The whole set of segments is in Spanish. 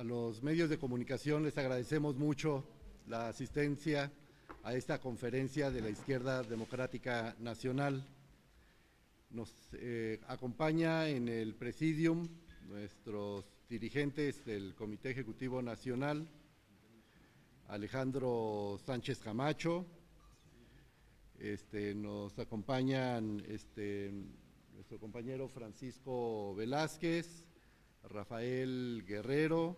los medios de comunicación les agradecemos mucho la asistencia a esta conferencia de la Izquierda Democrática Nacional. Nos acompaña en el presidium nuestros dirigentes del Comité Ejecutivo Nacional, Alejandro Sánchez Camacho, nos acompañan nuestro compañero Francisco Velázquez, Rafael Guerrero,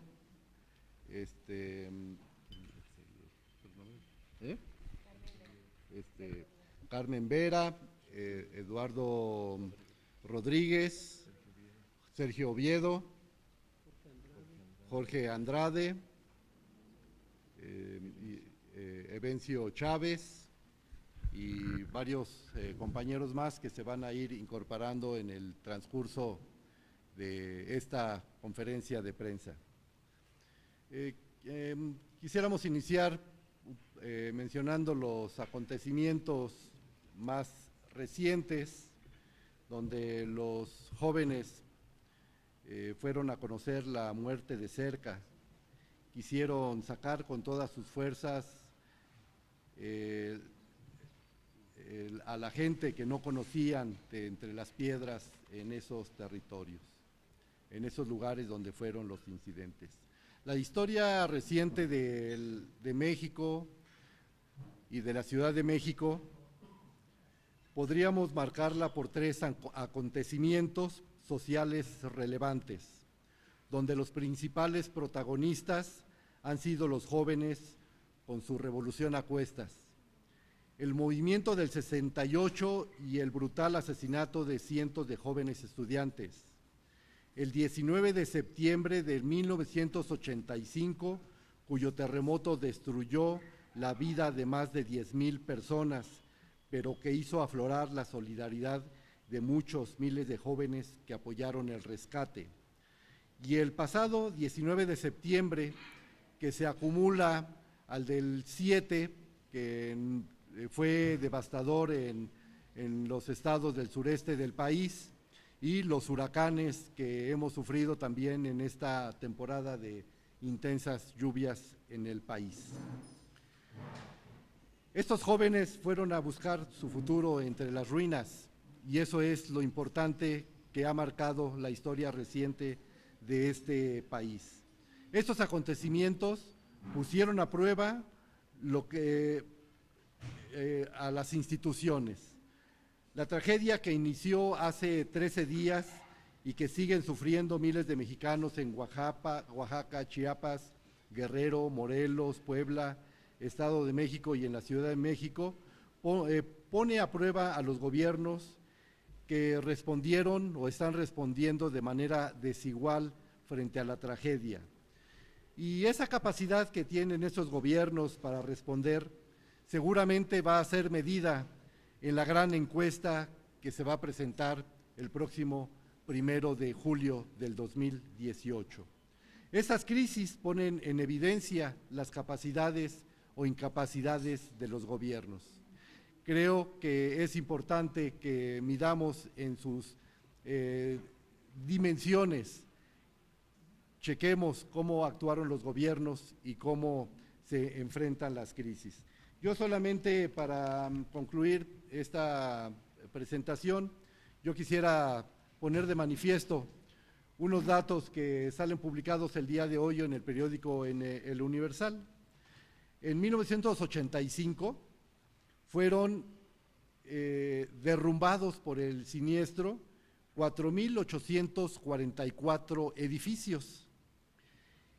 Carmen Vera, Eduardo Rodríguez, Sergio Oviedo, Jorge Andrade, Evencio Chávez y varios compañeros más que se van a ir incorporando en el transcurso de esta conferencia de prensa. Quisiéramos iniciar mencionando los acontecimientos más recientes, donde los jóvenes fueron a conocer la muerte de cerca, quisieron sacar con todas sus fuerzas a la gente que no conocían de entre las piedras en esos territorios, en esos lugares donde fueron los incidentes. La historia reciente de México y de la Ciudad de México podríamos marcarla por tres acontecimientos sociales relevantes, donde los principales protagonistas han sido los jóvenes con su revolución a cuestas. El movimiento del 68 y el brutal asesinato de cientos de jóvenes estudiantes. El 19 de septiembre de 1985, cuyo terremoto destruyó la vida de más de 10,000 personas, pero que hizo aflorar la solidaridad de muchos miles de jóvenes que apoyaron el rescate. Y el pasado 19 de septiembre, que se acumula al del 7, que fue devastador en los estados del sureste del país, y los huracanes que hemos sufrido también en esta temporada de intensas lluvias en el país. Estos jóvenes fueron a buscar su futuro entre las ruinas, y eso es lo importante que ha marcado la historia reciente de este país. Estos acontecimientos pusieron a prueba a las instituciones. La tragedia que inició hace 13 días y que siguen sufriendo miles de mexicanos en Oaxaca, Chiapas, Guerrero, Morelos, Puebla, Estado de México y en la Ciudad de México, pone a prueba a los gobiernos que respondieron o están respondiendo de manera desigual frente a la tragedia. Y esa capacidad que tienen esos gobiernos para responder seguramente va a ser medida en la gran encuesta que se va a presentar el próximo 1 de julio del 2018. Estas crisis ponen en evidencia las capacidades o incapacidades de los gobiernos. Creo que es importante que midamos en sus dimensiones, chequemos cómo actuaron los gobiernos y cómo se enfrentan las crisis. Yo solamente para concluir esta presentación, yo quisiera poner de manifiesto unos datos que salen publicados el día de hoy en el periódico El Universal. En 1985 fueron derrumbados por el siniestro 4,844 edificios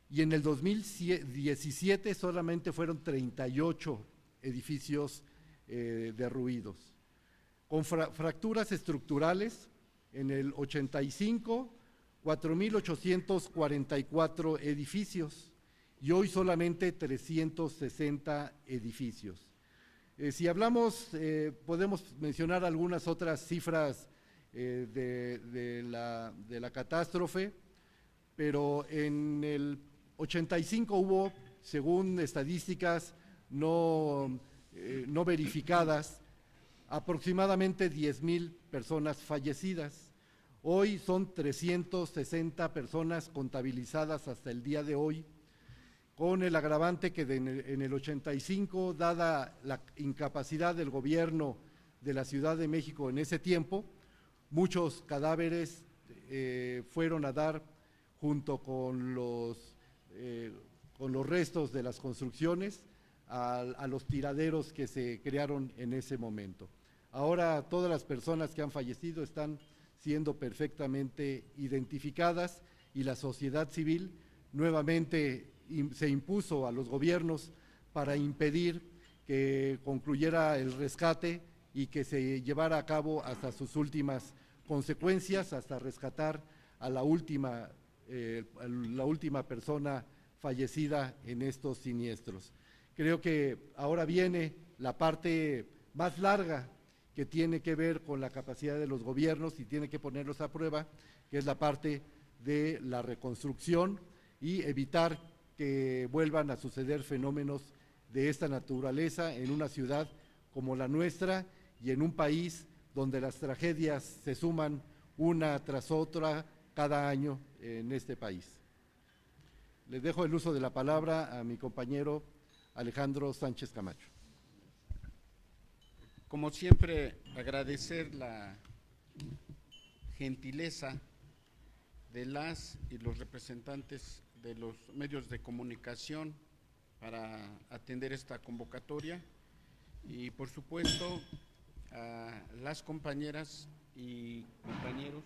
y en el 2017 solamente fueron 38 edificios derruidos. Con fracturas estructurales, en el 85, 4,844 edificios y hoy solamente 360 edificios. Si hablamos, podemos mencionar algunas otras cifras de la catástrofe, pero en el 85 hubo, según estadísticas no verificadas, aproximadamente 10,000 personas fallecidas. Hoy son 360 personas contabilizadas hasta el día de hoy, con el agravante que en el 85, dada la incapacidad del gobierno de la Ciudad de México en ese tiempo, muchos cadáveres fueron a dar junto con los restos de las construcciones a los tiraderos que se crearon en ese momento. Ahora todas las personas que han fallecido están siendo perfectamente identificadas y la sociedad civil nuevamente se impuso a los gobiernos para impedir que concluyera el rescate y que se llevara a cabo hasta sus últimas consecuencias, hasta rescatar a la última persona fallecida en estos siniestros. Creo que ahora viene la parte más larga que tiene que ver con la capacidad de los gobiernos y tiene que ponerlos a prueba, que es la parte de la reconstrucción y evitar que vuelvan a suceder fenómenos de esta naturaleza en una ciudad como la nuestra y en un país donde las tragedias se suman una tras otra cada año en este país. Les dejo el uso de la palabra a mi compañero Alejandro Sánchez Camacho. Como siempre, agradecer la gentileza de las y los representantes de los medios de comunicación para atender esta convocatoria y, por supuesto, a las compañeras y compañeros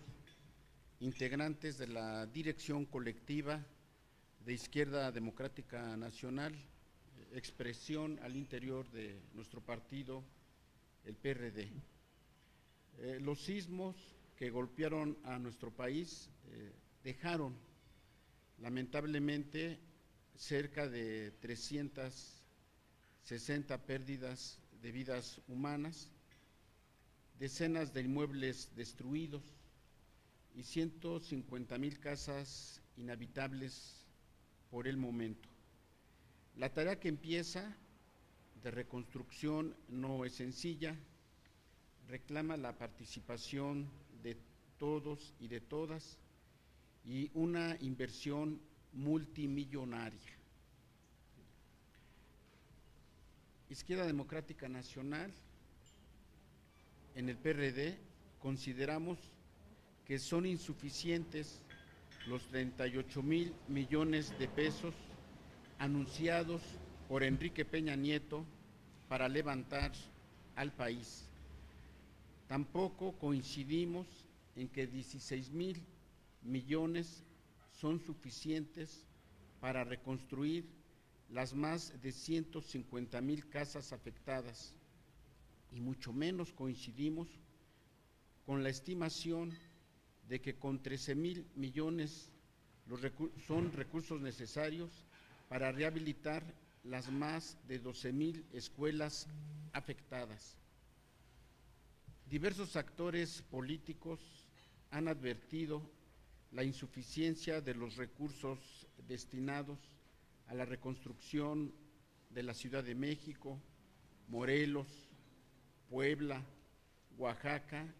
integrantes de la dirección colectiva de Izquierda Democrática Nacional, expresión al interior de nuestro partido, el PRD. Los sismos que golpearon a nuestro país dejaron lamentablemente cerca de 360 pérdidas de vidas humanas, decenas de inmuebles destruidos y 150,000 casas inhabitables por el momento. La tarea que empieza de reconstrucción no es sencilla, reclama la participación de todos y de todas y una inversión multimillonaria. Izquierda Democrática Nacional, en el PRD, consideramos que son insuficientes los 38,000 millones de pesos anunciados por Enrique Peña Nieto para levantar al país. Tampoco coincidimos en que 16,000 millones son suficientes para reconstruir las más de 150,000 casas afectadas y mucho menos coincidimos con la estimación de que con 13,000 millones son recursos necesarios para rehabilitar las más de 12,000 escuelas afectadas. Diversos actores políticos han advertido la insuficiencia de los recursos destinados a la reconstrucción de la Ciudad de México, Morelos, Puebla, Oaxaca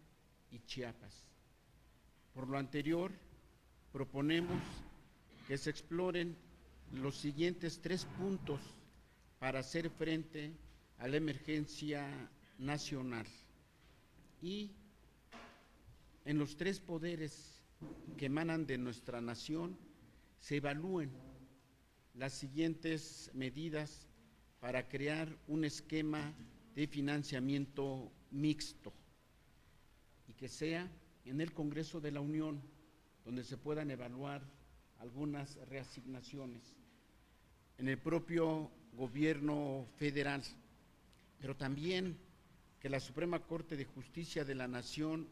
y Chiapas. Por lo anterior, proponemos que se exploren los siguientes 3 puntos para hacer frente a la emergencia nacional y en los 3 poderes que emanan de nuestra nación se evalúen las siguientes medidas para crear un esquema de financiamiento mixto y que sea en el Congreso de la Unión donde se puedan evaluar algunas reasignaciones, en el propio gobierno federal, pero también que la Suprema Corte de Justicia de la Nación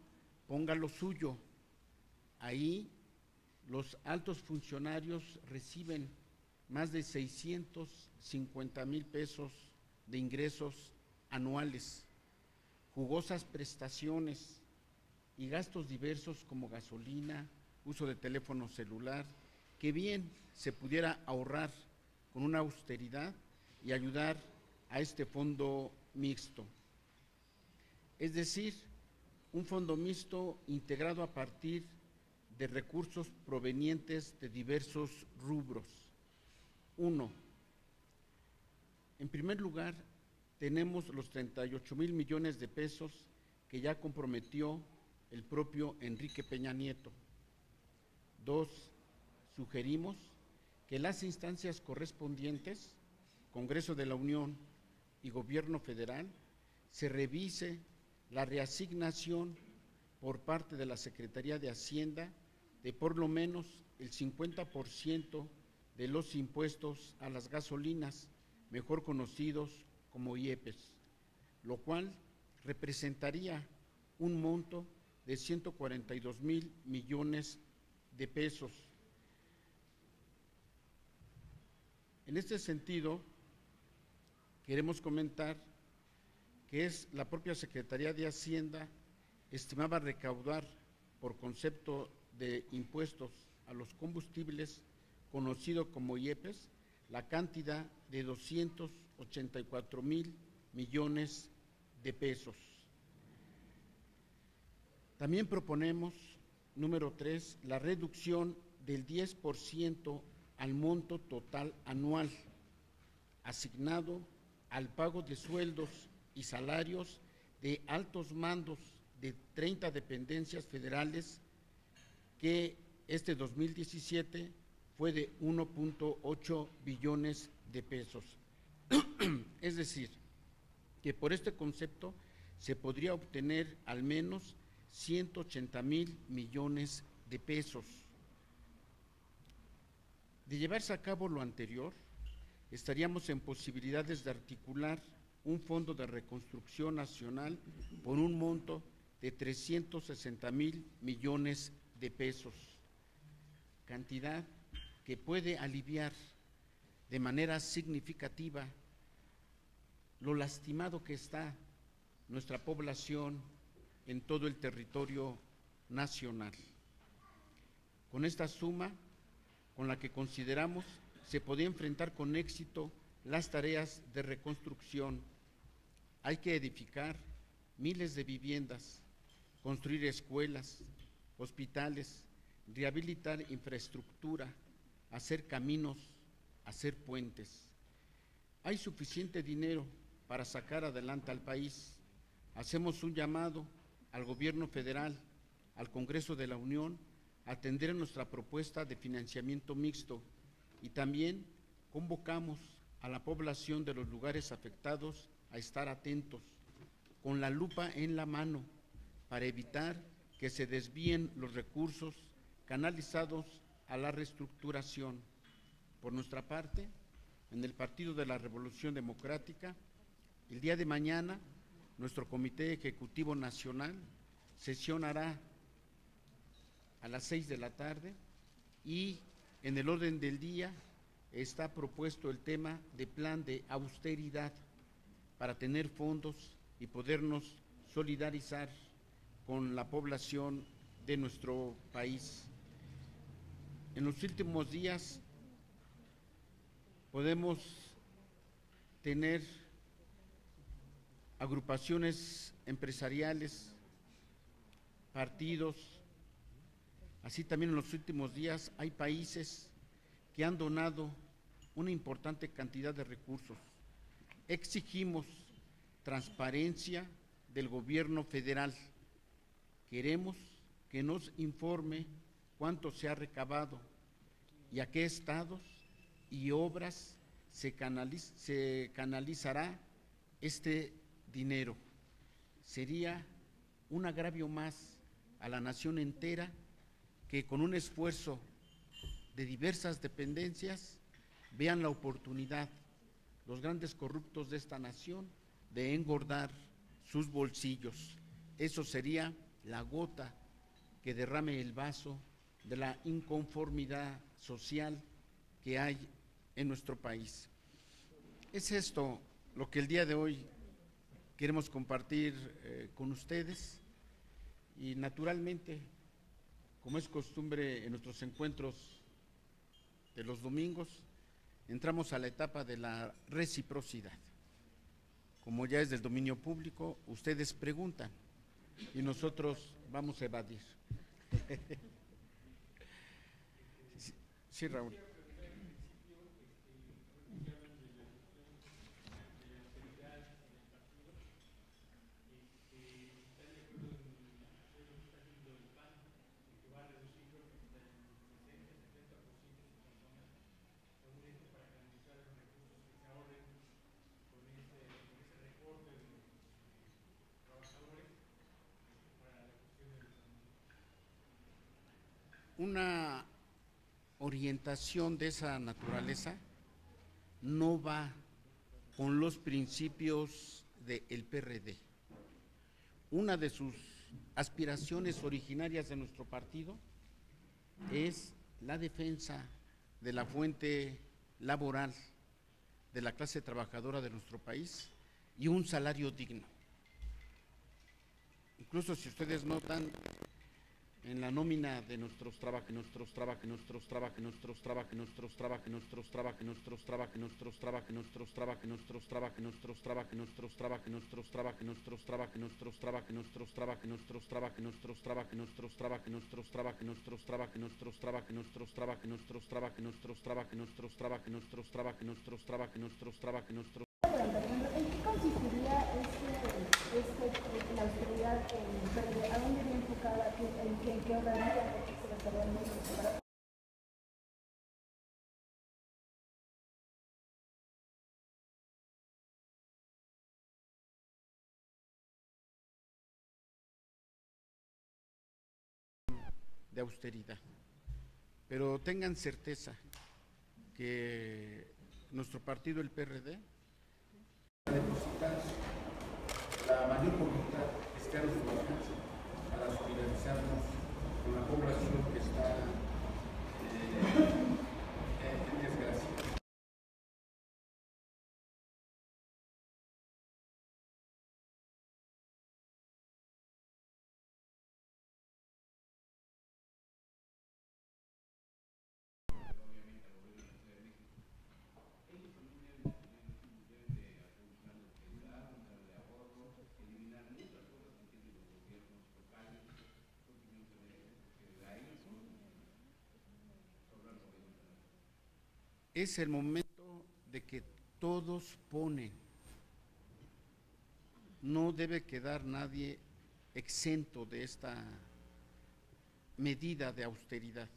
ponga lo suyo. Ahí los altos funcionarios reciben más de 650,000 pesos de ingresos anuales, jugosas prestaciones y gastos diversos como gasolina, uso de teléfono celular, que bien se pudiera ahorrar con una austeridad y ayudar a este fondo mixto. Es decir, un fondo mixto integrado a partir de recursos provenientes de diversos rubros. 1. En primer lugar, tenemos los 38,000 millones de pesos que ya comprometió el propio Enrique Peña Nieto. 2. Sugerimos que las instancias correspondientes, Congreso de la Unión y Gobierno Federal, se revise la reasignación por parte de la Secretaría de Hacienda de por lo menos el 50% de los impuestos a las gasolinas, mejor conocidos como IEPES, lo cual representaría un monto de 142,000 millones de pesos. En este sentido, queremos comentar que es la propia Secretaría de Hacienda estimaba recaudar por concepto de impuestos a los combustibles, conocido como IEPES, la cantidad de 284,000 millones de pesos. También proponemos, número 3, la reducción del 10% al monto total anual asignado al pago de sueldos y salarios de altos mandos de 30 dependencias federales, que este 2017 fue de 1.8 billones de pesos. Es decir, que por este concepto se podría obtener al menos 180,000 millones de pesos. De llevarse a cabo lo anterior, estaríamos en posibilidades de articular un fondo de reconstrucción nacional por un monto de 360,000 millones de pesos, cantidad que puede aliviar de manera significativa lo lastimado que está nuestra población en todo el territorio nacional. Con esta suma, con la que consideramos se podía enfrentar con éxito las tareas de reconstrucción. Hay que edificar miles de viviendas, construir escuelas, hospitales, rehabilitar infraestructura, hacer caminos, hacer puentes. Hay suficiente dinero para sacar adelante al país. Hacemos un llamado al Gobierno Federal, al Congreso de la Unión, a atender nuestra propuesta de financiamiento mixto, y también convocamos a la población de los lugares afectados a estar atentos, con la lupa en la mano, para evitar que se desvíen los recursos canalizados a la reestructuración. Por nuestra parte, en el Partido de la Revolución Democrática, el día de mañana, nuestro Comité Ejecutivo Nacional sesionará a las 6 de la tarde y en el orden del día está propuesto el tema de plan de austeridad para tener fondos y podernos solidarizar con la población de nuestro país. En los últimos días podemos tener agrupaciones empresariales, partidos, así también en los últimos días hay países que han donado una importante cantidad de recursos. Exigimos transparencia del gobierno federal. Queremos que nos informe cuánto se ha recabado y a qué estados y obras se canalizará este dinero. Sería un agravio más a la nación entera que con un esfuerzo de diversas dependencias vean la oportunidad los grandes corruptos de esta nación de engordar sus bolsillos. Eso sería la gota que derrame el vaso de la inconformidad social que hay en nuestro país. Es esto lo que el día de hoy queremos compartir con ustedes, y naturalmente, como es costumbre en nuestros encuentros de los domingos, entramos a la etapa de la reciprocidad. Como ya es del dominio público, ustedes preguntan, y nosotros vamos a evadir. Sí, Raúl. Una orientación de esa naturaleza no va con los principios del PRD. Una de sus aspiraciones originarias de nuestro partido es la defensa de la fuente laboral de la clase trabajadora de nuestro país y un salario digno. Incluso si ustedes notan, en la nómina de nuestros trabajadores, ¿En qué consistiría la austeridad verde? ¿A dónde viene enfocada? ¿En qué organización se lo estarían haciendo? de austeridad. Pero tengan certeza que nuestro partido, el PRD, depositar la mayor voluntad que esté a nuestro alcance para solidarizarnos con la población que está en desgracia. Es el momento de que todos ponen. No debe quedar nadie exento de esta medida de austeridad.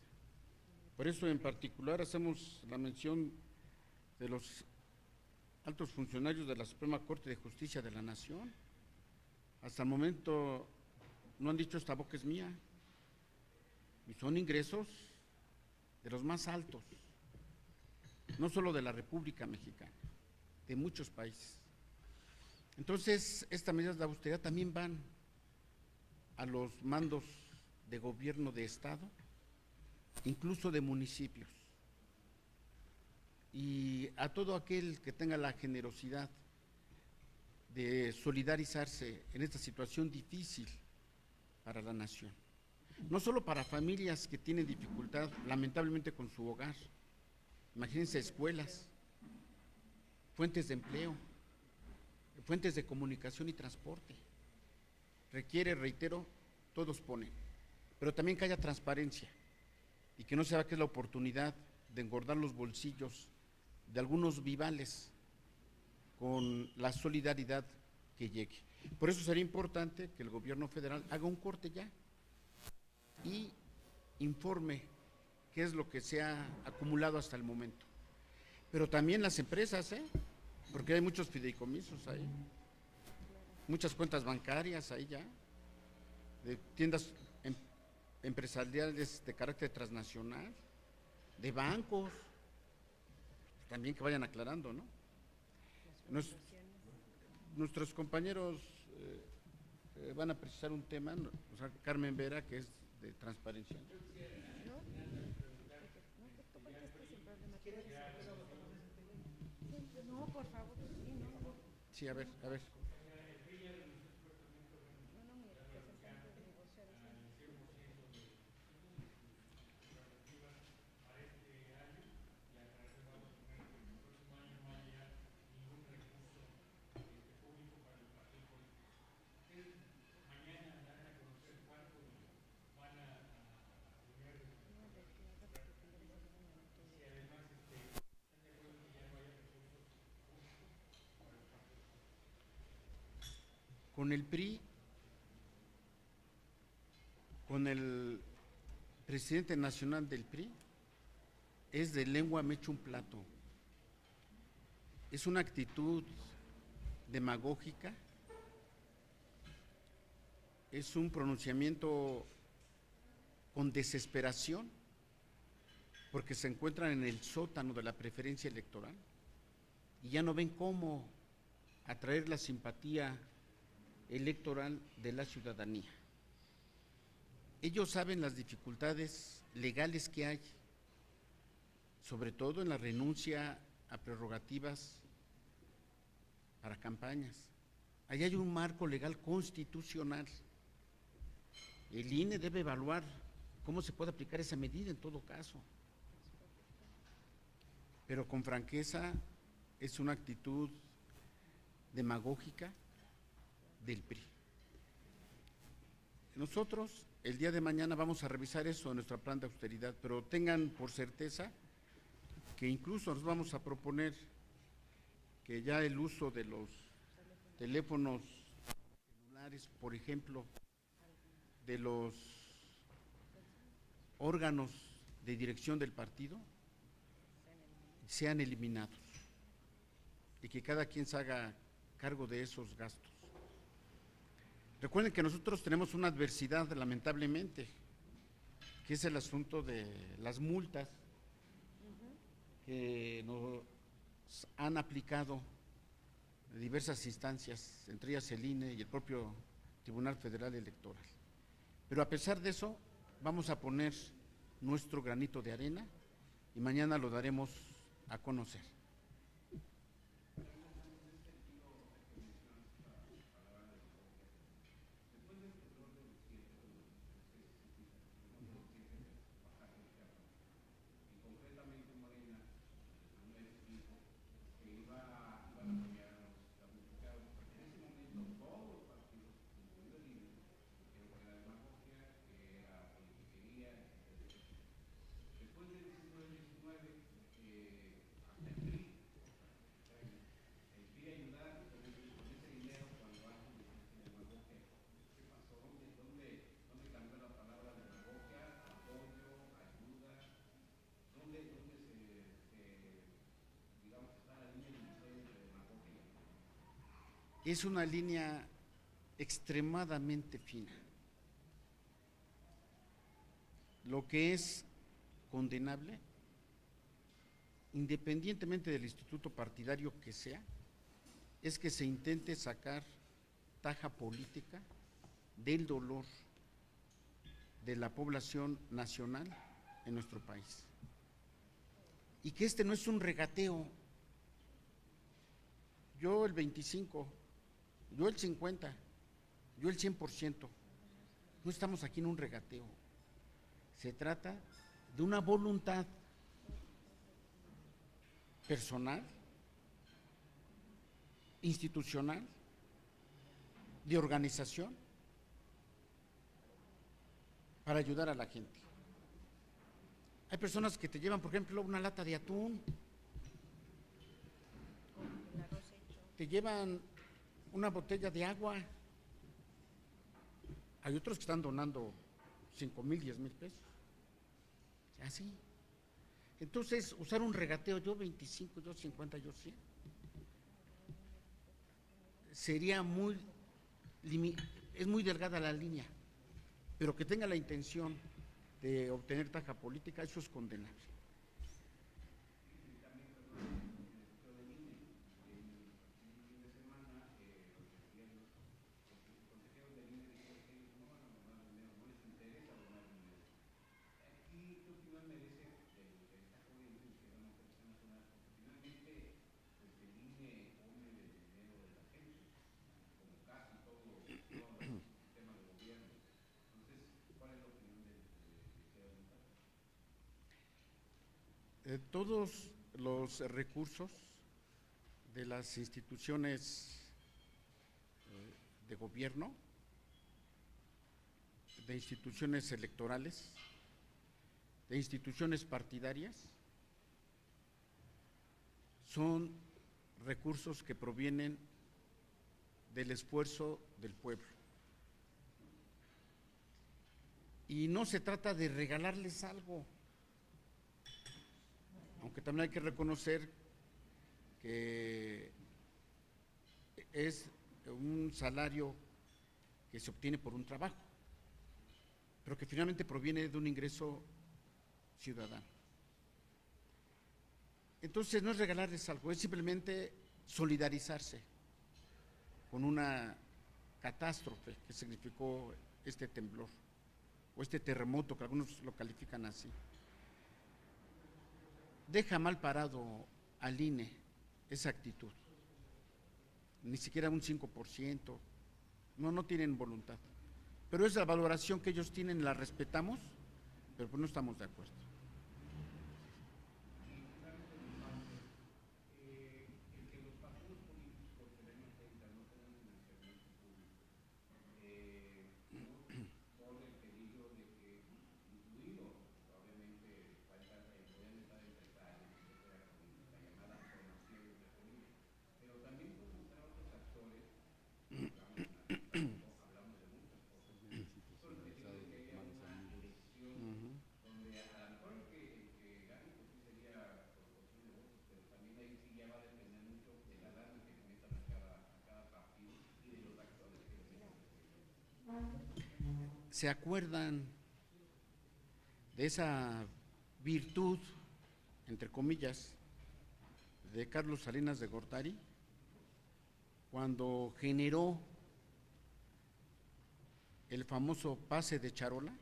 Por eso en particular hacemos la mención de los altos funcionarios de la Suprema Corte de Justicia de la Nación. Hasta el momento no han dicho esta boca es mía, y son ingresos de los más altos, no solo de la República Mexicana, de muchos países. Entonces, estas medidas de austeridad también van a los mandos de gobierno de Estado, incluso de municipios, y a todo aquel que tenga la generosidad de solidarizarse en esta situación difícil para la nación. No solo para familias que tienen dificultad, lamentablemente, con su hogar. Imagínense escuelas, fuentes de empleo, fuentes de comunicación y transporte. Requiere, reitero, todos ponen, pero también que haya transparencia y que no se vea que es la oportunidad de engordar los bolsillos de algunos vivales con la solidaridad que llegue. Por eso sería importante que el gobierno federal haga un corte ya y informe qué es lo que se ha acumulado hasta el momento. Pero también las empresas, porque hay muchos fideicomisos ahí, muchas cuentas bancarias ahí ya, de tiendas empresariales de carácter transnacional, de bancos, también que vayan aclarando, ¿no? Nuestros compañeros van a precisar un tema, o sea, Carmen Vera, que es de transparencia. No, por favor, sí, no. Sí, a ver. con el PRI, con el presidente nacional del PRI, es de lengua me echo un plato. Es una actitud demagógica, es un pronunciamiento con desesperación, porque se encuentran en el sótano de la preferencia electoral y ya no ven cómo atraer la simpatía electoral de la ciudadanía. Ellos saben las dificultades legales que hay, sobre todo en la renuncia a prerrogativas para campañas. Ahí hay un marco legal constitucional. El INE debe evaluar cómo se puede aplicar esa medida en todo caso. Pero con franqueza es una actitud demagógica del PRI. Nosotros el día de mañana vamos a revisar eso en nuestra plan de austeridad, pero tengan por certeza que incluso nos vamos a proponer que ya el uso de los teléfonos celulares, por ejemplo, de los órganos de dirección del partido, sean eliminados y que cada quien se haga cargo de esos gastos. Recuerden que nosotros tenemos una adversidad, lamentablemente, que es el asunto de las multas que nos han aplicado diversas instancias, entre ellas el INE y el propio Tribunal Federal Electoral. Pero a pesar de eso, vamos a poner nuestro granito de arena y mañana lo daremos a conocer. Es una línea extremadamente fina. Lo que es condenable, independientemente del instituto partidario que sea, es que se intente sacar taja política del dolor de la población nacional en nuestro país. Y que este no es un regateo. Yo el 25%, yo el 50%, yo el 100%. No estamos aquí en un regateo. Se trata de una voluntad personal, institucional, de organización, para ayudar a la gente. Hay personas que te llevan, por ejemplo, una lata de atún, te llevan una botella de agua. Hay otros que están donando 5,000, 10,000 pesos. Así. Entonces, usar un regateo, yo 25, yo 50, yo 100, sería es muy delgada la línea, pero que tenga la intención de obtener taja política, eso es condenable. Todos los recursos de las instituciones de gobierno, de instituciones electorales, de instituciones partidarias, son recursos que provienen del esfuerzo del pueblo. Y no se trata de regalarles algo, aunque también hay que reconocer que es un salario que se obtiene por un trabajo, pero que finalmente proviene de un ingreso ciudadano. Entonces no es regalarles algo, es simplemente solidarizarse con una catástrofe que significó este temblor o este terremoto, que algunos lo califican así. Deja mal parado al INE esa actitud, ni siquiera un 5%, no tienen voluntad, pero es la valoración que ellos tienen, la respetamos, pero pues no estamos de acuerdo. ¿Se acuerdan de esa virtud, entre comillas, de Carlos Salinas de Gortari, cuando generó el famoso pase de charola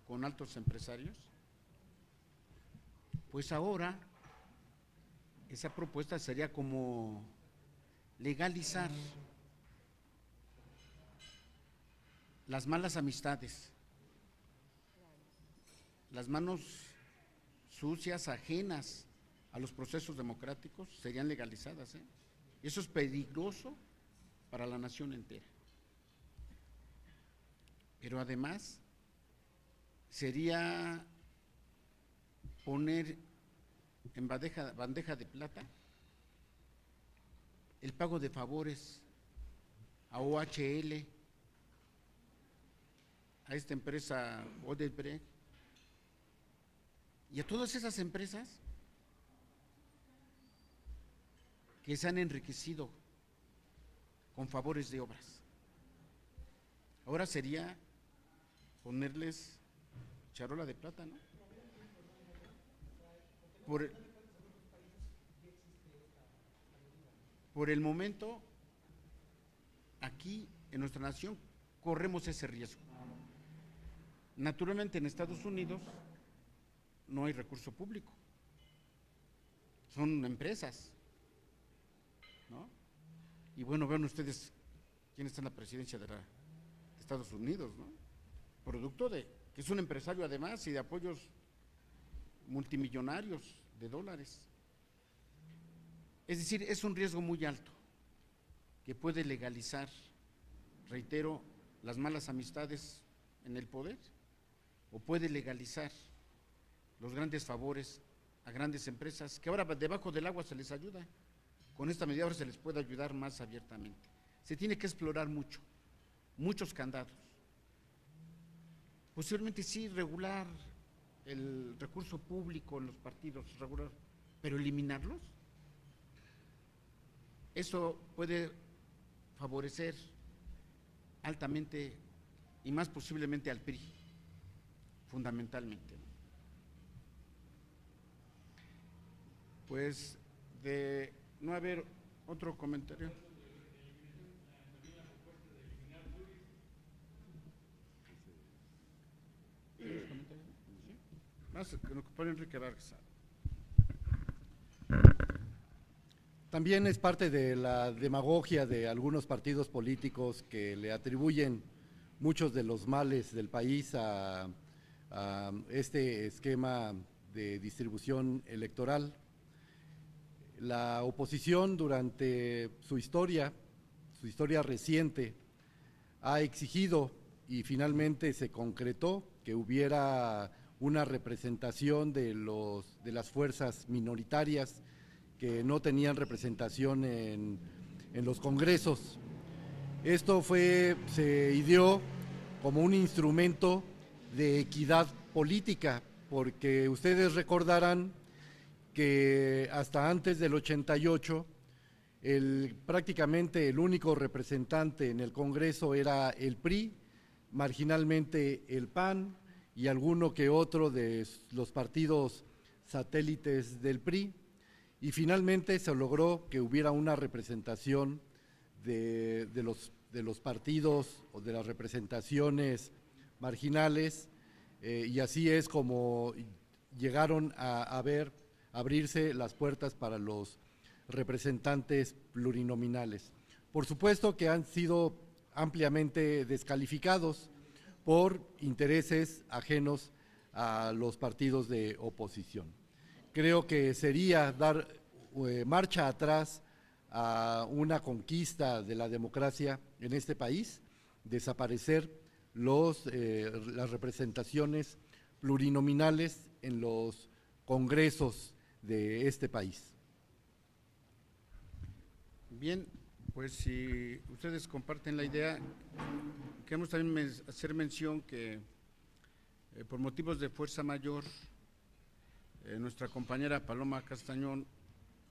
con altos empresarios? Pues ahora esa propuesta sería como legalizar las malas amistades, las manos sucias ajenas a los procesos democráticos serían legalizadas, ¿eh? Y eso es peligroso para la nación entera. Pero además sería poner en bandeja de plata el pago de favores a OHL, a esta empresa Odebrecht y a todas esas empresas que se han enriquecido con favores de obras. Ahora sería ponerles charola de plata, ¿no? Por el momento, aquí en nuestra nación corremos ese riesgo. Naturalmente en Estados Unidos no hay recurso público, son empresas, ¿no? Y bueno, vean ustedes quién está en la presidencia de Estados Unidos, ¿no? Producto de que es un empresario además y de apoyos multimillonarios de dólares. Es decir, es un riesgo muy alto que puede legalizar, reitero, las malas amistades en el poder, o puede legalizar los grandes favores a grandes empresas que ahora debajo del agua se les ayuda. Con esta medida ahora se les puede ayudar más abiertamente. Se tiene que explorar muchos candados. Posiblemente sí regular el recurso público en los partidos, regular, pero eliminarlos, eso puede favorecer altamente y más posiblemente al PRI, fundamentalmente. Pues de no haber otro comentario. Más que lo que pone Enrique Vargas. También es parte de la demagogia de algunos partidos políticos que le atribuyen muchos de los males del país a este esquema de distribución electoral. La oposición durante su historia reciente, ha exigido y finalmente se concretó que hubiera una representación de las fuerzas minoritarias que no tenían representación en los congresos. Esto se ideó como un instrumento de equidad política, porque ustedes recordarán que hasta antes del 88, prácticamente el único representante en el Congreso era el PRI, marginalmente el PAN y alguno que otro de los partidos satélites del PRI, y finalmente se logró que hubiera una representación de los partidos o de las representaciones marginales, y así es como llegaron a abrirse las puertas para los representantes plurinominales. Por supuesto que han sido ampliamente descalificados por intereses ajenos a los partidos de oposición. Creo que sería dar marcha atrás a una conquista de la democracia en este país, desaparecer las representaciones plurinominales en los congresos de este país. Bien, pues si ustedes comparten la idea, queremos también hacer mención que por motivos de fuerza mayor, nuestra compañera Paloma Castañón,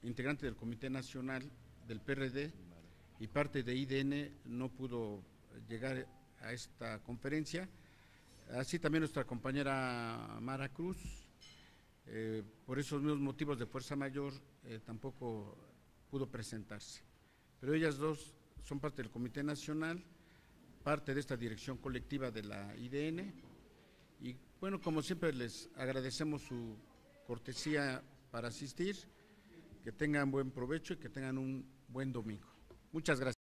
integrante del Comité Nacional del PRD y parte de IDN, no pudo llegar a esta conferencia. Así también nuestra compañera Mara Cruz, por esos mismos motivos de fuerza mayor, tampoco pudo presentarse. Pero ellas dos son parte del Comité Nacional, parte de esta dirección colectiva de la IDN, y bueno, como siempre les agradecemos su cortesía para asistir, que tengan buen provecho y que tengan un buen domingo. Muchas gracias.